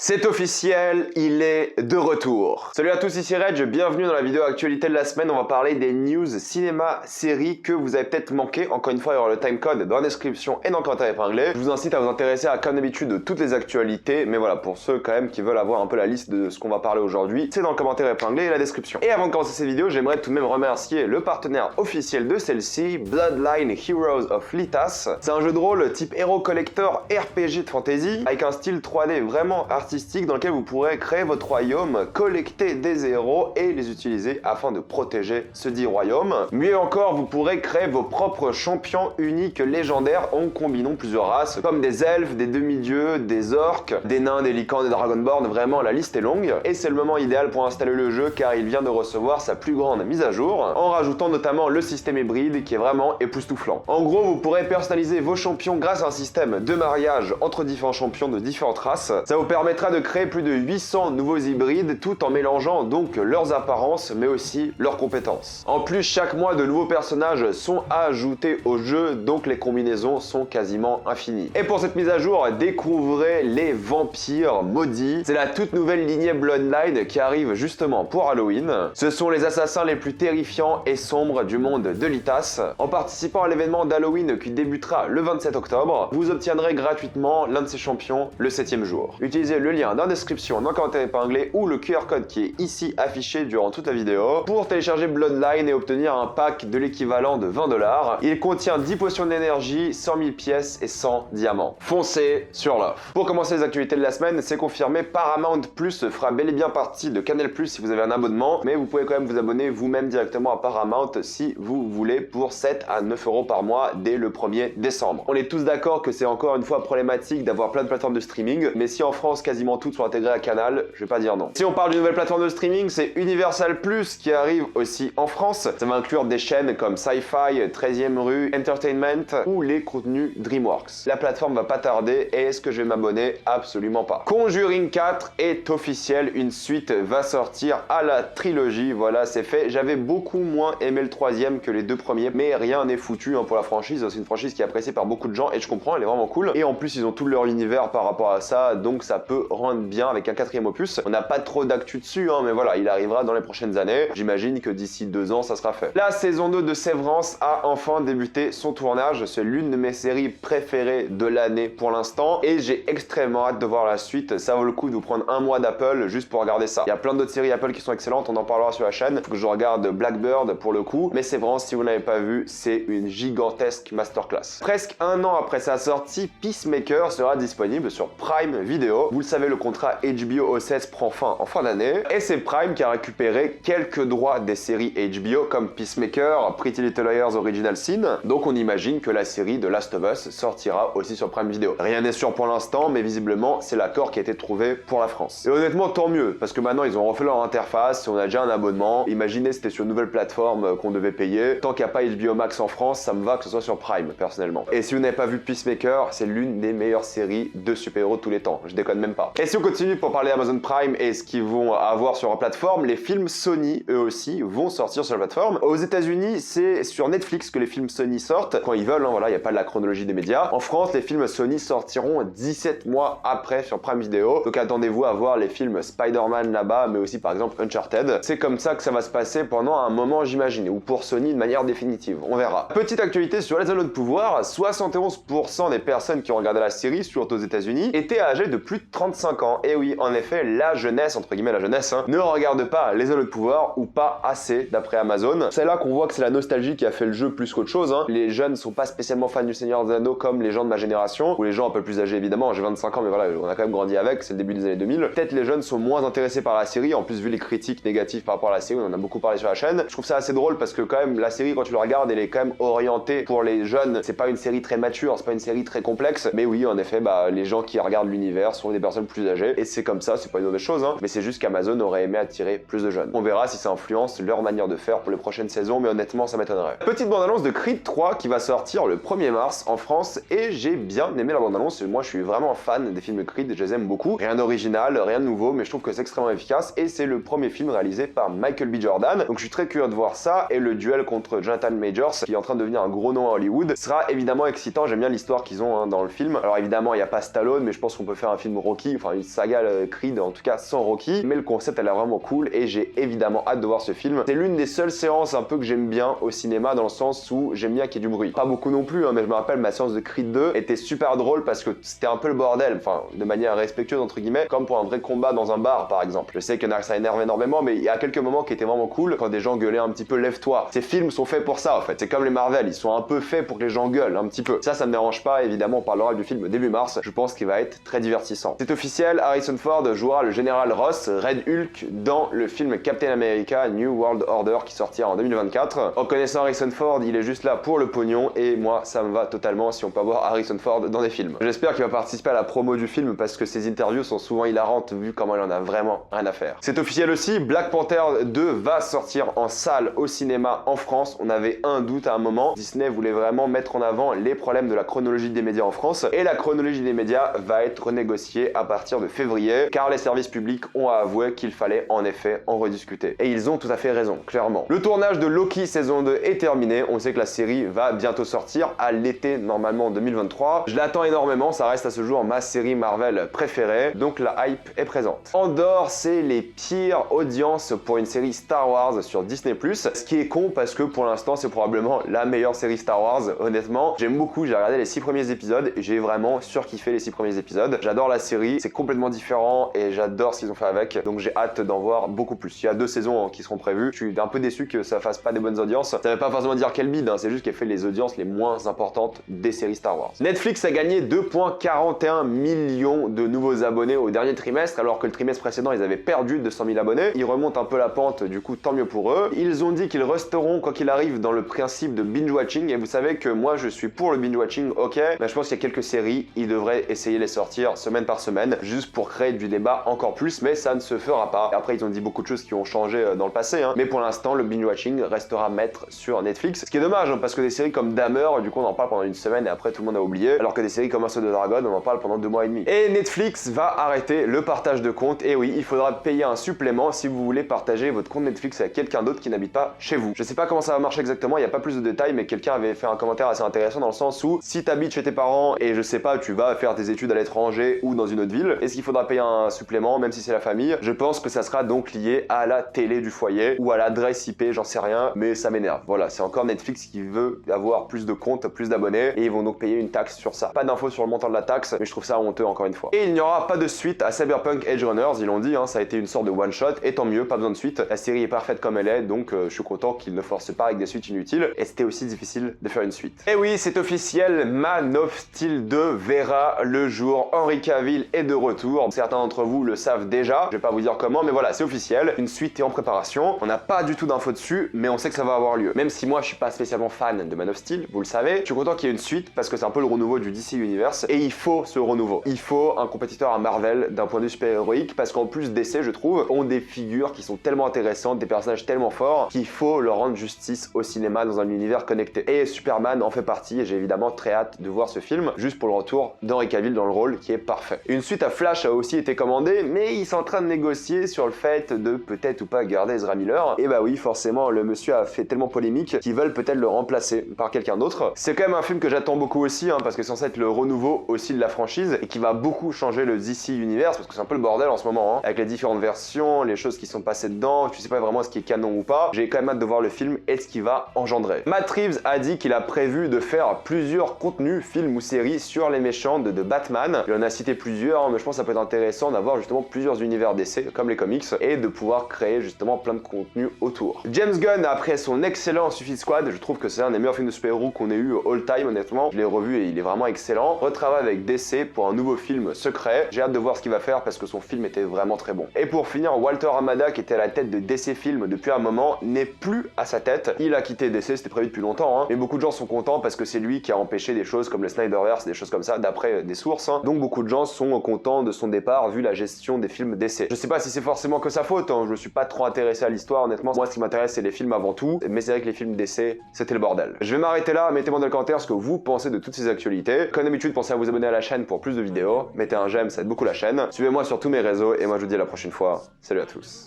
C'est officiel, il est de retour. Salut à tous, ici Reg, bienvenue dans la vidéo actualité de la semaine. On va parler des news cinéma séries que vous avez peut-être manqué. Encore une fois, il y aura le timecode dans la description et dans le commentaire épinglé. Je vous incite à vous intéresser à, comme d'habitude, de toutes les actualités. Mais voilà, pour ceux quand même qui veulent avoir un peu la liste de ce qu'on va parler aujourd'hui, c'est dans le commentaire épinglé et la description. Et avant de commencer cette vidéo, j'aimerais tout de même remercier le partenaire officiel de celle-ci, Bloodline Heroes of Litas. C'est un jeu de rôle type Hero Collector RPG de fantasy avec un style 3D vraiment artistique dans lequel vous pourrez créer votre royaume, collecter des héros et les utiliser afin de protéger ce dit royaume. Mieux encore, vous pourrez créer vos propres champions uniques légendaires en combinant plusieurs races, comme des elfes, des demi-dieux, des orques, des nains, des lycans, des dragonborn, vraiment la liste est longue. Et c'est le moment idéal pour installer le jeu car il vient de recevoir sa plus grande mise à jour, en rajoutant notamment le système hybride qui est vraiment époustouflant. En gros, vous pourrez personnaliser vos champions grâce à un système de mariage entre différents champions de différentes races. Ça vous permettra de créer plus de 800 nouveaux hybrides tout en mélangeant donc leurs apparences mais aussi leurs compétences. En plus, chaque mois de nouveaux personnages sont ajoutés au jeu, donc les combinaisons sont quasiment infinies. Et pour cette mise à jour, découvrez les vampires maudits. C'est la toute nouvelle lignée Bloodline qui arrive justement pour Halloween. Ce sont les assassins les plus terrifiants et sombres du monde de Litas. En participant à l'événement d'Halloween qui débutera le 27 octobre, vous obtiendrez gratuitement l'un de ces champions le 7e jour. Utilisez le lien dans la description, dans le commentaire épinglé ou le QR code qui est ici affiché durant toute la vidéo pour télécharger Bloodline et obtenir un pack de l'équivalent de 20 $. Il contient 10 potions d'énergie, 100 000 pièces et 100 diamants. Foncez sur l'offre. Pour commencer les actualités de la semaine, c'est confirmé, Paramount Plus fera bel et bien partie de Canal Plus si vous avez un abonnement, mais vous pouvez quand même vous abonner vous-même directement à Paramount si vous voulez pour 7 à 9 € par mois dès le 1er décembre. On est tous d'accord que c'est encore une fois problématique d'avoir plein de plateformes de streaming, mais si en France quasiment toutes sont intégrées à Canal, je vais pas dire non. Si on parle d'une nouvelle plateforme de streaming, c'est Universal Plus qui arrive aussi en France. Ça va inclure des chaînes comme Sci-Fi, 13e rue, Entertainment ou les contenus DreamWorks. La plateforme va pas tarder et est-ce que je vais m'abonner? Absolument pas. Conjuring 4 est officiel, une suite va sortir à la trilogie, voilà c'est fait. J'avais beaucoup moins aimé le 3e que les deux premiers, mais rien n'est foutu pour la franchise. C'est une franchise qui est appréciée par beaucoup de gens et je comprends, elle est vraiment cool. Et en plus ils ont tout leur univers par rapport à ça, donc ça peut rendre bien avec un 4e opus. On n'a pas trop d'actu dessus, mais voilà, il arrivera dans les prochaines années. J'imagine que d'ici 2 ans, ça sera fait. La saison 2 de Severance a enfin débuté son tournage. C'est l'une de mes séries préférées de l'année pour l'instant et j'ai extrêmement hâte de voir la suite. Ça vaut le coup de vous prendre un mois d'Apple juste pour regarder ça. Il y a plein d'autres séries Apple qui sont excellentes, on en parlera sur la chaîne. Faut que je regarde Blackbird pour le coup, mais Severance, si vous n'avez pas vu, c'est une gigantesque masterclass. Presque un an après sa sortie, Peacemaker sera disponible sur Prime Video. Vous le savez, le contrat HBO OCS prend fin en fin d'année et c'est Prime qui a récupéré quelques droits des séries HBO comme Peacemaker, Pretty Little Liars Original Sin, donc on imagine que la série de Last of Us sortira aussi sur Prime Video. Rien n'est sûr pour l'instant, mais visiblement c'est l'accord qui a été trouvé pour la France. Et honnêtement tant mieux, parce que maintenant ils ont refait leur interface, on a déjà un abonnement, imaginez c'était sur une nouvelle plateforme qu'on devait payer, tant qu'il n'y a pas HBO Max en France, ça me va que ce soit sur Prime personnellement. Et si vous n'avez pas vu Peacemaker, c'est l'une des meilleures séries de super-héros de tous les temps, je déconne même pas. Et si on continue pour parler d'Amazon Prime et ce qu'ils vont avoir sur la plateforme, les films Sony, eux aussi, vont sortir sur la plateforme. Aux États-Unis, c'est sur Netflix que les films Sony sortent, quand ils veulent, voilà, il n'y a pas de la chronologie des médias. En France, les films Sony sortiront 17 mois après sur Prime Video, donc attendez-vous à voir les films Spider-Man là-bas, mais aussi par exemple Uncharted. C'est comme ça que ça va se passer pendant un moment, j'imagine, ou pour Sony de manière définitive, on verra. Petite actualité sur les Anneaux de pouvoir, 71% des personnes qui ont regardé la série, surtout aux États-Unis, étaient âgées de plus de 35 ans. Et oui, en effet, la jeunesse, entre guillemets la jeunesse, ne regarde pas les Anneaux de pouvoir ou pas assez d'après Amazon. C'est là qu'on voit que c'est la nostalgie qui a fait le jeu plus qu'autre chose. Les jeunes sont pas spécialement fans du Seigneur des Anneaux comme les gens de ma génération, ou les gens un peu plus âgés évidemment, j'ai 25 ans mais voilà, on a quand même grandi avec, c'est le début des années 2000. Peut-être les jeunes sont moins intéressés par la série, en plus vu les critiques négatives par rapport à la série, on en a beaucoup parlé sur la chaîne. Je trouve ça assez drôle parce que quand même la série quand tu la regardes elle est quand même orientée pour les jeunes, c'est pas une série très mature, c'est pas une série très complexe, mais oui en effet les gens qui regardent l'univers sont des personnes plus âgées et c'est comme ça, c'est pas une mauvaise chose mais c'est juste qu'Amazon aurait aimé attirer plus de jeunes. On verra si ça influence leur manière de faire pour les prochaines saisons, mais honnêtement ça m'étonnerait. Petite bande-annonce de Creed 3 qui va sortir le 1er mars en France et j'ai bien aimé la bande-annonce. Moi je suis vraiment fan des films Creed, je les aime beaucoup. Rien d'original, rien de nouveau, mais je trouve que c'est extrêmement efficace et c'est le premier film réalisé par Michael B. Jordan. Donc je suis très curieux de voir ça et le duel contre Jonathan Majors qui est en train de devenir un gros nom à Hollywood sera évidemment excitant. J'aime bien l'histoire qu'ils ont dans le film. Alors évidemment il n'y a pas Stallone, mais je pense qu'on peut faire un film Rocky Rocky, enfin une saga Creed en tout cas sans Rocky, mais le concept elle est vraiment cool et j'ai évidemment hâte de voir ce film. C'est l'une des seules séances un peu que j'aime bien au cinéma dans le sens où j'aime bien qu'il y ait du bruit. Pas beaucoup non plus, hein, mais je me rappelle ma séance de Creed 2 était super drôle parce que c'était un peu le bordel, enfin de manière respectueuse entre guillemets, comme pour un vrai combat dans un bar par exemple. Je sais que ça énerve énormément, mais il y a quelques moments qui étaient vraiment cool quand des gens gueulaient un petit peu lève-toi. Ces films sont faits pour ça en fait, c'est comme les Marvel, ils sont un peu faits pour que les gens gueulent un petit peu. Ça me dérange pas, évidemment on parlera du film début mars, je pense qu'il va être très divertissant. C'est officiel, Harrison Ford jouera le général Ross, Red Hulk, dans le film Captain America New World Order qui sortira en 2024. En connaissant Harrison Ford, il est juste là pour le pognon et moi ça me va totalement si on peut avoir Harrison Ford dans des films. J'espère qu'il va participer à la promo du film parce que ses interviews sont souvent hilarantes vu comment il en a vraiment rien à faire. C'est officiel aussi, Black Panther 2 va sortir en salle au cinéma en France. On avait un doute à un moment, Disney voulait vraiment mettre en avant les problèmes de la chronologie des médias en France et la chronologie des médias va être renégociée à partir de février car les services publics ont avoué qu'il fallait en effet en rediscuter. Et ils ont tout à fait raison, clairement. Le tournage de Loki saison 2 est terminé, on sait que la série va bientôt sortir à l'été normalement 2023. Je l'attends énormément, ça reste à ce jour ma série Marvel préférée, donc la hype est présente. Andor, c'est les pires audiences pour une série Star Wars sur Disney+, ce qui est con parce que pour l'instant c'est probablement la meilleure série Star Wars, honnêtement. J'aime beaucoup, j'ai regardé les 6 premiers épisodes et j'ai vraiment surkiffé les 6 premiers épisodes. J'adore la série, c'est complètement différent et j'adore ce qu'ils ont fait avec, donc j'ai hâte d'en voir beaucoup plus. Il y a 2 saisons qui seront prévues, je suis un peu déçu que ça fasse pas des bonnes audiences. Ça veut pas forcément dire qu'elle bide, hein, c'est juste qu'elle fait les audiences les moins importantes des séries Star Wars. Netflix a gagné 2,41 millions de nouveaux abonnés au dernier trimestre, alors que le trimestre précédent ils avaient perdu 200 000 abonnés. Ils remontent un peu la pente, du coup tant mieux pour eux. Ils ont dit qu'ils resteront quoi qu'il arrive dans le principe de binge-watching et vous savez que moi je suis pour le binge-watching, ok, mais je pense qu'il y a quelques séries, ils devraient essayer de les sortir semaine par semaine, juste pour créer du débat encore plus, mais ça ne se fera pas. Et après ils ont dit beaucoup de choses qui ont changé dans le passé, hein. Mais pour l'instant le binge-watching restera maître sur Netflix, ce qui est dommage hein, parce que des séries comme Dahmer, du coup on en parle pendant une semaine et après tout le monde a oublié, alors que des séries comme House of the Dragon, on en parle pendant 2 mois et demi. Et Netflix va arrêter le partage de comptes, et oui, il faudra payer un supplément si vous voulez partager votre compte Netflix avec quelqu'un d'autre qui n'habite pas chez vous. Je sais pas comment ça va marcher exactement, il n'y a pas plus de détails, mais quelqu'un avait fait un commentaire assez intéressant dans le sens où si tu habites chez tes parents et je sais pas, tu vas faire tes études à l'étranger ou dans une autre ville, est-ce qu'il faudra payer un supplément même si c'est la famille? Je pense que ça sera donc lié à la télé du foyer ou à l'adresse IP, j'en sais rien, mais ça m'énerve. Voilà, c'est encore Netflix qui veut avoir plus de comptes, plus d'abonnés et ils vont donc payer une taxe sur ça. Pas d'infos sur le montant de la taxe, mais je trouve ça honteux encore une fois. Et il n'y aura pas de suite à Cyberpunk Edge Runners, ils l'ont dit, hein, ça a été une sorte de one shot et tant mieux, pas besoin de suite. La série est parfaite comme elle est, donc je suis content qu'ils ne forcent pas avec des suites inutiles et c'était aussi difficile de faire une suite. Et oui, c'est officiel, Man of Steel 2 verra le jour. Henry Cavill est de retour. Certains d'entre vous le savent déjà, je vais pas vous dire comment, mais voilà, c'est officiel. Une suite est en préparation. On n'a pas du tout d'infos dessus, mais on sait que ça va avoir lieu. Même si moi je suis pas spécialement fan de Man of Steel, vous le savez, je suis content qu'il y ait une suite parce que c'est un peu le renouveau du DC Universe et il faut ce renouveau. Il faut un compétiteur à Marvel d'un point de vue super-héroïque parce qu'en plus DC, je trouve, ont des figures qui sont tellement intéressantes, des personnages tellement forts qu'il faut leur rendre justice au cinéma dans un univers connecté. Et Superman en fait partie et j'ai évidemment très hâte de voir ce film juste pour le retour d'Henry Cavill dans le rôle qui est parfait. Une suite à Flash a aussi été commandée, mais ils sont en train de négocier sur le fait de peut-être ou pas garder Ezra Miller. Et bah oui, forcément, le monsieur a fait tellement polémique qu'ils veulent peut-être le remplacer par quelqu'un d'autre. C'est quand même un film que j'attends beaucoup aussi, hein, parce que c'est censé être le renouveau aussi de la franchise et qui va beaucoup changer le DC Universe parce que c'est un peu le bordel en ce moment, hein, avec les différentes versions, les choses qui sont passées dedans, tu sais pas vraiment ce qui est canon ou pas. J'ai quand même hâte de voir le film et ce qu'il va engendrer. Matt Reeves a dit qu'il a prévu de faire plusieurs contenus, films ou séries sur les méchants de Batman. Il en a cité plusieurs, mais je pense que ça peut être intéressant d'avoir justement plusieurs univers DC comme les comics et de pouvoir créer justement plein de contenus autour. James Gunn, après son excellent Suicide Squad, je trouve que c'est un des meilleurs films de super-héros qu'on ait eu all time honnêtement. Je l'ai revu et il est vraiment excellent. Retravaille avec DC pour un nouveau film secret. J'ai hâte de voir ce qu'il va faire parce que son film était vraiment très bon. Et pour finir, Walter Hamada, qui était à la tête de DC Films depuis un moment, n'est plus à sa tête. Il a quitté DC, c'était prévu depuis longtemps, hein. Mais beaucoup de gens sont contents parce que c'est lui qui a empêché des choses comme le Snyderverse, des choses comme ça, d'après des sources, hein. Donc beaucoup de gens sont contents de son départ vu la gestion des films DC. Je sais pas si c'est forcément que sa faute, hein. Je suis pas trop intéressé à l'histoire honnêtement. Moi ce qui m'intéresse c'est les films avant tout, mais c'est vrai que les films DC c'était le bordel. Je vais m'arrêter là, mettez-moi dans les commentaires ce que vous pensez de toutes ces actualités. Comme d'habitude, pensez à vous abonner à la chaîne pour plus de vidéos, mettez un j'aime, ça aide beaucoup la chaîne. Suivez-moi sur tous mes réseaux et moi je vous dis à la prochaine fois. Salut à tous.